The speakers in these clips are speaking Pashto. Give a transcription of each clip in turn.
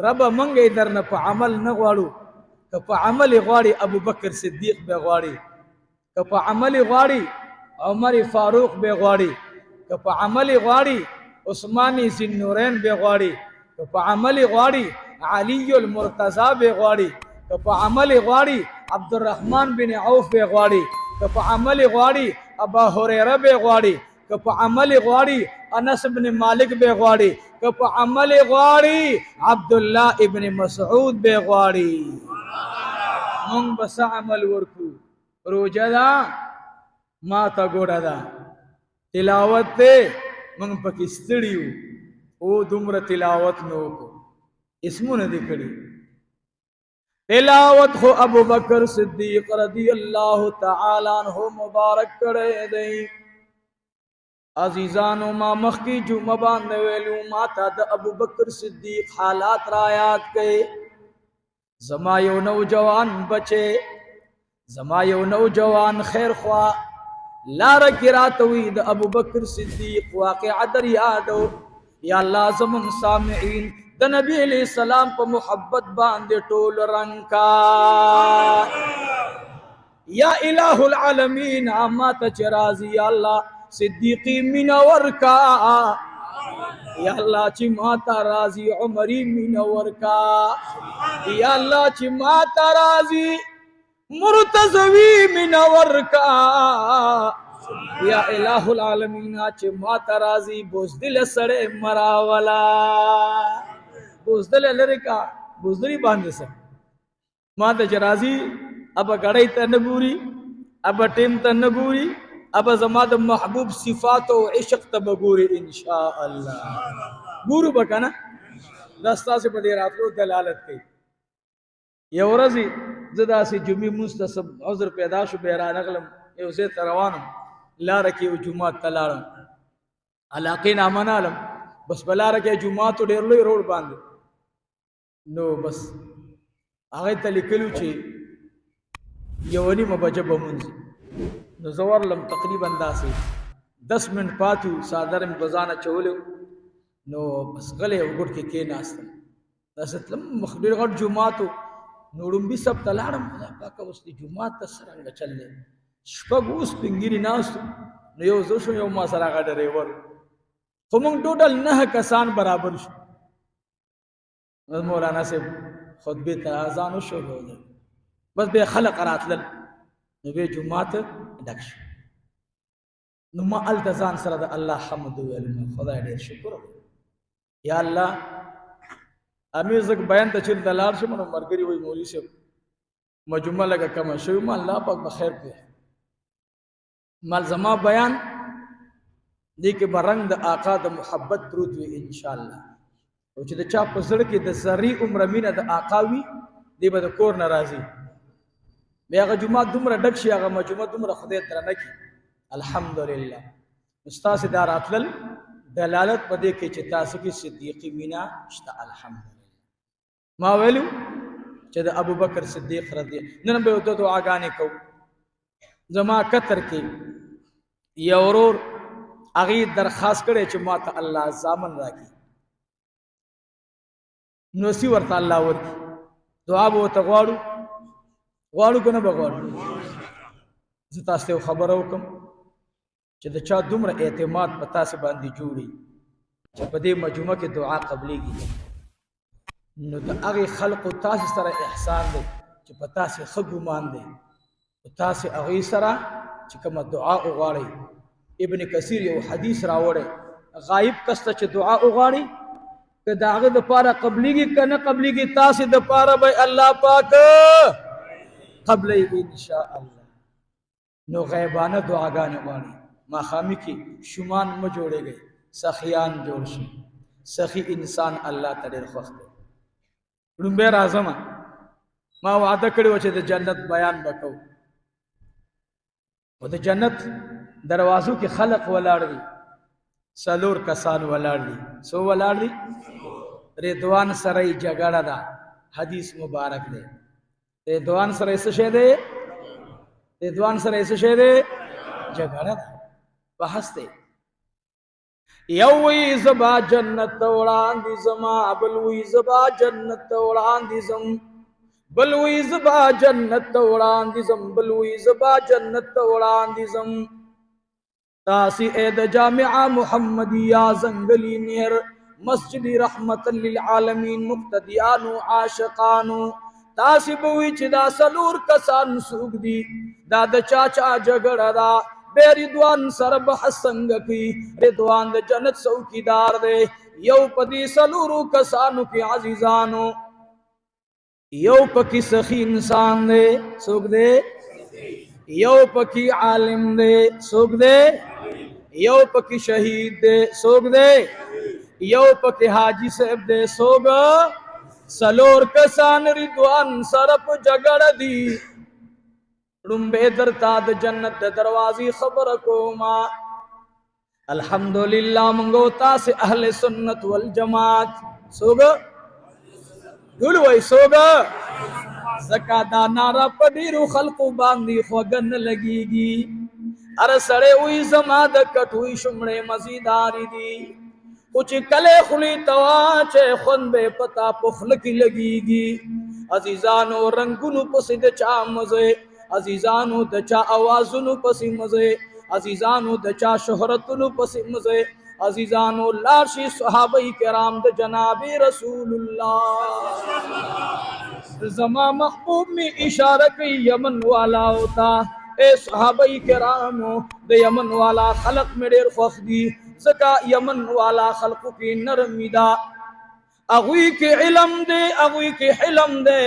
رب منګي درنه په عمل نه غواړو که په عمل غواړي ابو بکر صدیق به غواړي که په عمل غواړي عمر فاروق به غواړي که په عمل غواړي عثمان ذی النورین به غواړي که په عمل غواړي علی المرتضی به غواړي که په عمل غواړي عبدالرحمن بن عوف به غواړي که په عمل غواړي ابا هريره به غواړي که په عمل غواړي انس بن مالک به غواړي که په عمل غواړي عبد الله ابن مسعود به غواړي مونږ بس عمل ورکو روزه دا ما تا ګوډه دا تلاوت ته مونږ پکې ستړیو او دومره تلاوت نو کو اسمونه دې کړی تلاوت خو ابو بکر صدیق رضی اللہ تعالی عنہ مبارک کړی دی عزیزانو ما مخکی جمعه باندې ویلو ما تا د ابو بکر صدیق حالات را یاد کړي زما یو نوجوان بچے زما یو نوجوان خیر خوا لار کی راتوی د ابو بکر صدیق واقع در یادو یا الله زمون سامعین د نبی علیہ السلام په محبت باندې ټول رنگ کا یا الہ العالمین اما تجرازی یا الله صدیقی منور کا یا اللہ چی ماتا راضی عمری منور کا یا اللہ چی ماتا راضی مرتضوی منور کا یا الہ العالمین چی ماتا راضی بزدل سڑے مراولا بزدل لرکا بزدلی باندے سر ماتا جرازی اب گڑی تنگوری اب ٹیم تنگوری اب زماد محبوب صفات و عشق تبگوری انشاءاللہ گورو بکنا دستا سے پدی راتلو دلالت کی یو رضی زدہ سی جمعی مستصب عذر پیدا شو بیران اغلم یو زیت روانم لارکی و جمعات تلارم علاقین آمن آلم بس بلارکی جمعات و دیر لوی روڈ باندے نو بس آغای تلی کلو چی یوانی مبجب منزی نو زور لم تقریبا داسې 10 منٹ پاتو صادر بزانه چولو نو بس غلې وګړ کې ناستم داسې تلم مخبر غټ جمعاتو نوړم به سب تلاړم پاکه اوس دي جمعات ته څنګه چللې شپږ اوس پنګيري ناستو نو یو زو شو یو ما سره غړ ډرایور خو موږ ټوټل 9 کسان برابر شو مولانا صاحب خطبه ته اذان شو بس به خلق راتلل نو به جمعات ډک شو نو ما التزان سره د الله حمد ویل خدای ډیر شکر یا الله امیر زک بیان ته چیر دلار شم نو مرګري وای مولوی صاحب مجمع لگا کم شو ما الله پاک بخیر په مال زما بیان دې کې برنګ د آقا د محبت پروت وي ان شاء الله او چې د چا په زړه کې د سری عمر مینه د آقا وي دې به د کور ناراضي بیا هغه جمعه دومره ډک شي هغه مجموعه دومره خدای درنه کی الحمدلله استاد دار اتل دلالت پدې کې چې تاسو کې صدیقی مینا شته الحمدلله ما ویلو چې د ابو بکر صدیق رضی نن به د دعاګانې کو زما کتر کې یو ورور اغي درخواست کړي چې ما ته الله زامن راکړي نو سی ورته الله ورکړي دعا به ته غواړو کنه بغواړو زه تاسو ته خبر وکم چې د چا دومره اعتماد په تاسو باندې جوړي چې په دې مجموعه کې دعا قبليږي نو د هغه خلق تاسو سره احسان دی چې په تاسو ښه ګمان دی او تاسو هغه سره چې کوم دعا وغواړي ابن کثیر یو حدیث راوړی غایب کسته چې دعا وغواړي که د هغه د پاره قبليږي کنه قبليږي تاسو د پاره به الله پاک قبل ان شاء الله نو غیبانه دعاګانې غواړي ما خامي کې شومان م جوړېږي سخیان جوړ شي سخی انسان الله تعالی خوښ دی لومبه راځم ما وعده کړو چې د جنت بیان وکاو او د جنت دروازو کې خلق ولاړ دي سلور کسان ولاړ دي سو ولاړ دي رضوان سره جګړه ده حدیث مبارک دی رضوان سره څه شه دی رضوان سره څه شه دی جګړه بحث دی یوی زبا جنت وړاندې زما بلوی زبا جنت وړاندې زم بلوی زبا جنت وړاندې زم بلوی زبا جنت وړاندې زم تاسی اید جامعہ محمدیہ زنگلی نیر مسجد رحمت للعالمین مقتدیانو عاشقانو تاسی بوی چی دا سلور کسان سوگ دی دا دا چاچا جگڑ دا بے ردوان سر بحث سنگ کی ردوان دا جنت سوکیدار دے یو پدی سلورو کسانو کی عزیزانو یو پکی سخی انسان دے سوگ دے یو پکی عالم دے سوگ دے یو پکی شہید دے سوگ دے یو پکی حاجی صاحب دے سوگ سلور کسان ردوان سرپ جگڑ دی رنبے درتا دا جنت دروازی خبر کو ما الحمدللہ منگوتا سے اہل سنت والجماعت سوگ دلوئی سوگ زکا دا نارا پدیرو خلقو باندی خوگن لگی گی ارسڑے ہوئی زما دا کٹوئی شمڑے مزیداری دی کچھ کلے خلی تواچے خون بے پتا پخلکی لگی گی عزیزانو رنگونو پسی دچا مزے عزیزانو دچا آوازونو پسی مزے عزیزانو دچا شہرتونو پسی مزے عزیزانو لارشی صحابہ کرام دا جناب رسول اللہ زما محبوب میں اشارہ کی یمن والا ہوتا اے صحابہ کرامو دا یمن والا خلق میں دیر خوخ دی زکا یمن والا خلق کی نرمی دا اغوی کے علم دے اغوی کے حلم دے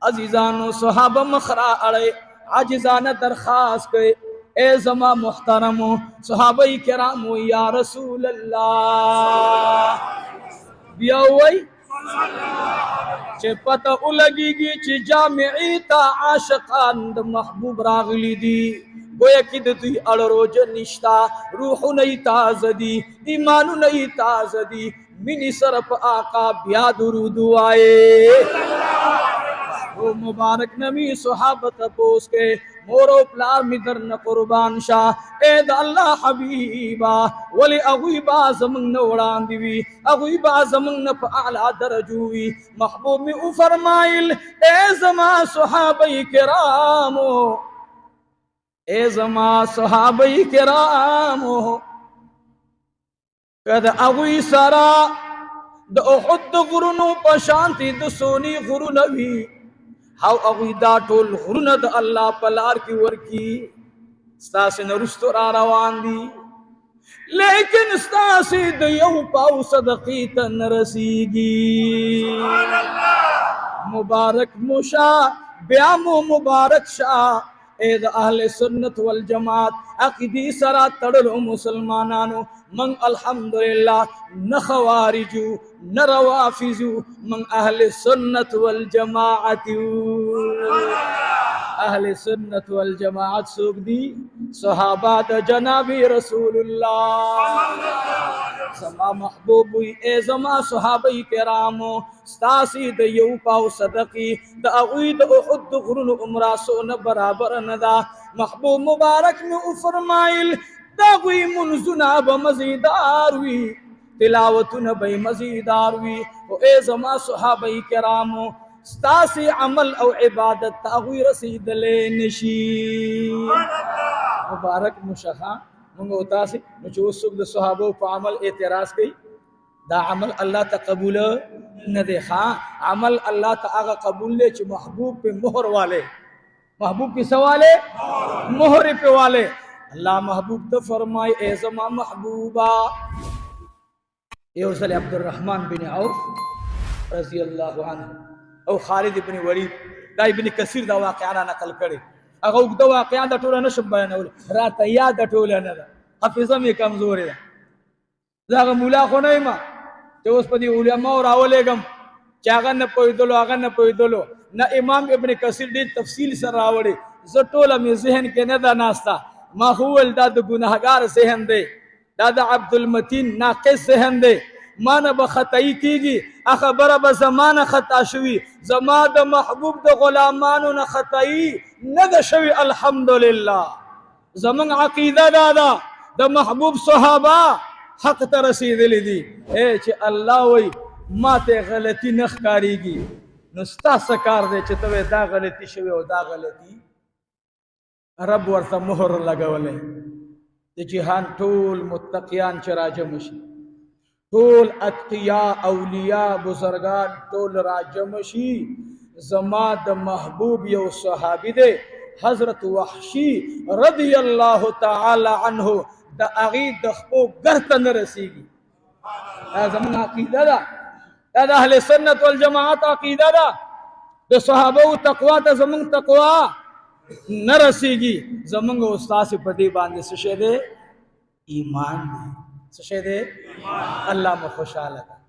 عزیزانو صحابہ مخرا اڑے عاجزانہ درخواست کے اے زما محترمو صحابہ کرامو یا رسول اللہ بیاوئی چه پتا اولگی گی چه جامعی تا عاشقان دا محبوب راغلی دی گویا کی دوی اڑروج نشتا روحو نئی تاز دی ایمانو نئی تاز دی منی سرپ آقا بیا درودو آئے وہ مبارک نمی صحابت پوس کے مورو پلار مدرن قربان شاہ اے دا اللہ حبیبا ولی اغوی بازمنگ نوڑان دیوی اغوی بازمنگ نپ اعلیٰ درجوی محبوب میں او فرمائل اے زما صحابہ کرامو اے زما صحابہ کرامو کد اغوی سرا دا احد غرنو پشانتی دا سونی غرنوی ہاو اغوی دا ٹول غرند اللہ پلار کی ورکی ستاسی نرستو را روان دی لیکن ستاسی دیو پاو صدقی تن رسیگی مبارک مشا بیامو مبارک شاہ اید اہل سنت والجماعت عقیدی سرا تڑلو مسلمانانو من الحمدللہ نخواریجو نروافیزو من اہل سنت والجماعت اہل سنت والجماعت سوک دی صحابات جناب رسول اللہ سما محبوب اے زما صحابہ کرامو ستاسی دا یو پاو صدقی دا اغوی دا احد غرن عمرہ سون برابر ندا محبوب مبارک میں فرمائل دا اغوی منزنا بمزیدار وی تلاوتنا بے مزیدار وی و اے زما صحابہ کرامو ستاسی عمل او عبادت تاغوی رسید لے نشی مبارک مشخان منگو تاسی نچو سک دا صحابہ پا عمل اعتراض کی دا عمل اللہ تا قبول نہ دے خان عمل اللہ تا آغا قبول لے چھ محبوب پہ مہر والے محبوب کی سوالے مہر پہ والے اللہ محبوب تا فرمائے اے زما محبوبا یہ صلی عبد الرحمن بن عوف رضی اللہ عنہ او خالد بن ولید دا ابن کثیر دا واقعانا نقل کرے اگر دا واقعان دا ٹولا نشب بیانول رات یاد دا ٹولا ندا حفظہ میں کمزور ہے دا اگر مولا خو نیما جو اس پا دی علماء راولے گم چاگا نا پویدلو آگا نا پویدلو نا امام ابن کثیر دی تفصیل سر راولے زٹولا میں ذہن کے ندا ناستا ما خوال دا دا گناہگار ذہن دے دا دا عبد المتین ناقص ذہن دے مانا بخطائی کی گی اخبر بزمان خطا شوی زمان دا محبوب دا غلامانو نا خطائی ند شوی الحمدللہ زمان عقیدہ دادا دا محبوب صحابہ حق ته رسیدلی دي چې الله وای ما ته غلطي نه ښکارېږي نو ستا څه کار دی چې ته دا غلطي شوې او دا غلطي رب ورته مهر لګولی د جهان ټول متقیان چې راجم شي ټول اتقیا اولیاء بزرگان ټول راجم شي زما د محبوب یو صحابي دی حضرت وحشی رضی الله تعالی عنه د اغي د خپو ګرته نه رسیږي دا زموږ عقیده ده دا د اهل سنت والجماعت عقیده ده د صحابه تقوا ته زموږ تقوا نه رسیږي زموږ استاد په دې باندې څه شه ده ایمان دی څه شه ده الله مو خوشاله